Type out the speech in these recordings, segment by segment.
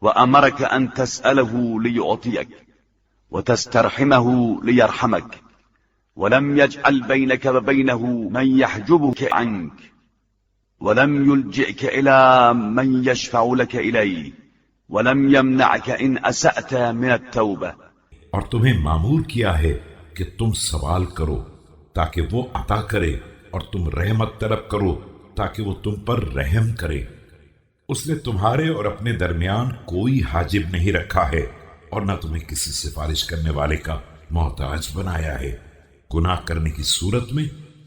وأمرك أن تسأله ليعطيك وتسترحمه ليرحمك، ولم يجعل بينك وبينه من يحجبك عنك، ولم يلجئك إلى من يشفع لك إليه، ولم يمنعك إن أسأت من التوبة. اور تمہیں معمور کیا ہے کہ تم سوال کرو تاکہ وہ عطا کرے، اور تم رحمت طلب کرو تاکہ وہ تم پر رحم کرے۔ اس نے تمہارے اور اپنے درمیان کوئی حاجب نہیں رکھا ہے، اور نہ تمہیں کسی سفارش کرنے والے کا محتاج بنایا ہے۔ گناہ کرنے کی صورت میں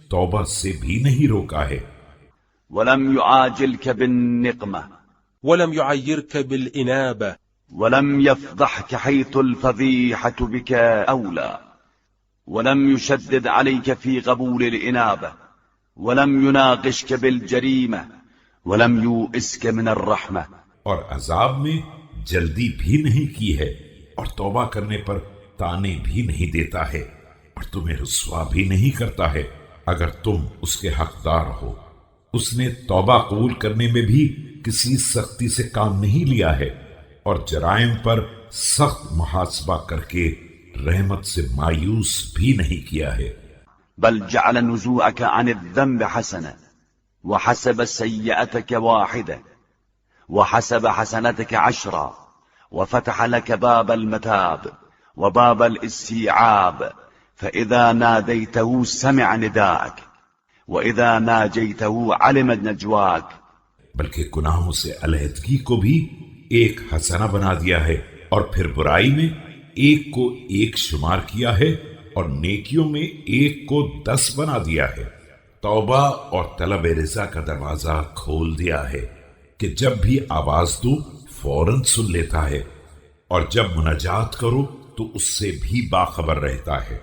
توبہ سے بھی نہیں روکا ہے۔ ولم يعاجلك بالنقمة ولم يعيرك بالإنابة ولم يفضحك حيث الفضيحة بك أولى، ولم يشدد عليك في قبول الإنابة، ولم يناقشك بالجريمة، ولم يؤسك من الرحمة۔ اور عذاب میں جلدی بھی نہیں کی ہے، اور توبہ کرنے پر تانے بھی نہیں دیتا ہے، اور تمہیں رسوا بھی نہیں کرتا ہے اگر تم اس کے حقدار ہو۔ اس نے توبہ قبول کرنے میں بھی کسی سختی سے کام نہیں لیا ہے، اور جرائم پر سخت محاسبہ کر کے رحمت سے مایوس بھی نہیں کیا ہے۔ بل جعل نزوعك عن الذنب حسنة، وحسب سيئتك واحدة، وحسب حسنتك 10، وفتح لك باب المتاب وباب الاستيعاب، فإذا ناديته سمع نداءك، وإذا ناجيته علم نجواك۔ بلکہ گناہوں سے علیحدگی کو بھی ایک حسنہ بنا دیا ہے، اور پھر برائی میں ایک کو 1 شمار کیا ہے، اور نیکیوں میں 1 کو 10 بنا دیا ہے۔ توبہ اور طلب رضا کا دروازہ کھول دیا ہے کہ جب بھی آواز دو فوراً سن لیتا ہے، اور جب مناجات کرو تو اس سے بھی باخبر رہتا ہے۔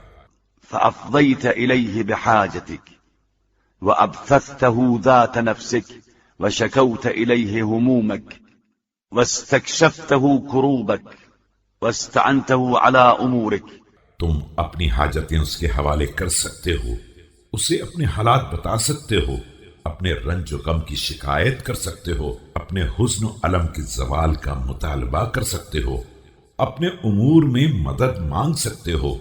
فأفضيت إليه بحاجتك، وأبثثته ذات نفسك، وشكوت إليه همومك، واستكشفته كروبك، واستعنته على أمورك۔ تم اپنی حاجتیں اس کے حوالے کر سکتے ہو، اسے اپنے حالات بتا سکتے ہو، اپنے رنج و غم کی شکایت کر سکتے ہو، اپنے حزن و الم کے زوال کا مطالبہ کر سکتے ہو، اپنے امور میں مدد مانگ سکتے ہو،